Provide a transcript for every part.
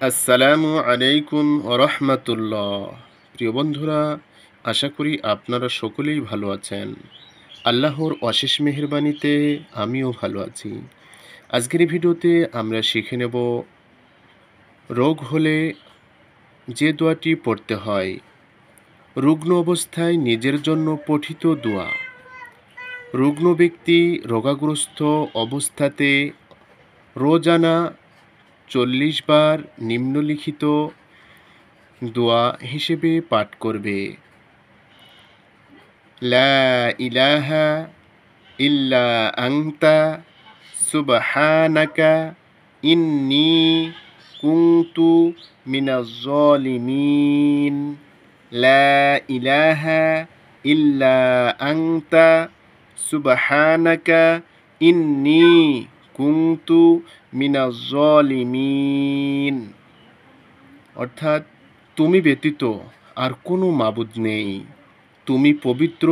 আসসালামু আলাইকুম রহমতুল্লাহ। প্রিয় বন্ধুরা, আশা করি আপনারা সকলেই ভালো আছেন। আল্লাহর অশেষ মেহেরবানিতে আমিও ভালো আছি। আজকের এই ভিডিওতে আমরা শিখে নেব রোগ হলে যে দোয়াটি পড়তে হয়। রুগ্ন অবস্থায় নিজের জন্য পঠিত দোয়া। রুগ্ন ব্যক্তি রোগাগ্রস্ত অবস্থাতে রোজানা 40 বার নিম্নলিখিত দোয়া হিসেবে পাঠ করবে। লা ইলাহা ইল্লা আনতা সুবহানাকা ইন্নী কুনতু মিনাজ জালিমিন। লা ইলাহা ইল্লা আনতা সুবহানাকা ইন্নী কুনতু মিনাজ জালিমিন। অর্থাৎ, তুমি ব্যতীত আর কোনো মাবুদ নেই, তুমি পবিত্র,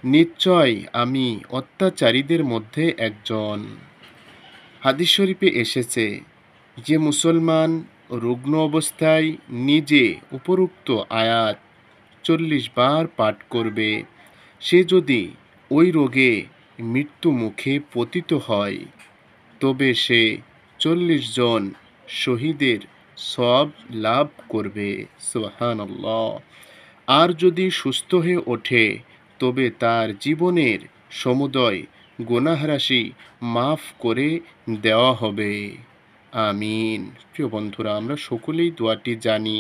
নিশ্চয় আমি অত্যাচারীদের মধ্যে একজন। হাদিস শরীফে এসেছে, যে মুসলমান রুগ্ন অবস্থায় নিজে উপরোক্ত আয়াত 40 বার পাঠ করবে, সে যদি ওই রোগে মৃত্যু মুখে পতিত হয়, তবে সে 40 জন শহীদের সওয়াব লাভ করবে। সুবহানাল্লাহ। আর যদি সুস্থ হয়ে ওঠে, তবে তার জীবনের সমুদয় গুনাহরাশি মাফ করে দেওয়া হবে। আমিন। প্রিয় বন্ধুরা, আমরা সকলেই দোয়াটি জানি।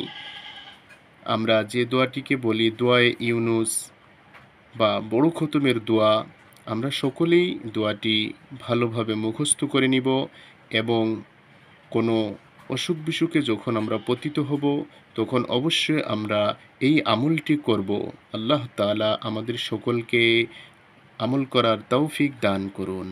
আমরা যে দোয়াটিকে বলি দোয়ায়ে ইউনুস বা বড় খতমের দোয়া, আমরা সকলেই দোয়াটি ভালোভাবে মুখস্থ করে নিব এবং কোনো অসুখ বিসুখে যখন আমরা পতিত হব, তখন অবশ্যই আমরা এই আমলটি করব। আল্লাহ তাআলা আমাদের সকলকে আমল করার তৌফিক দান করুন।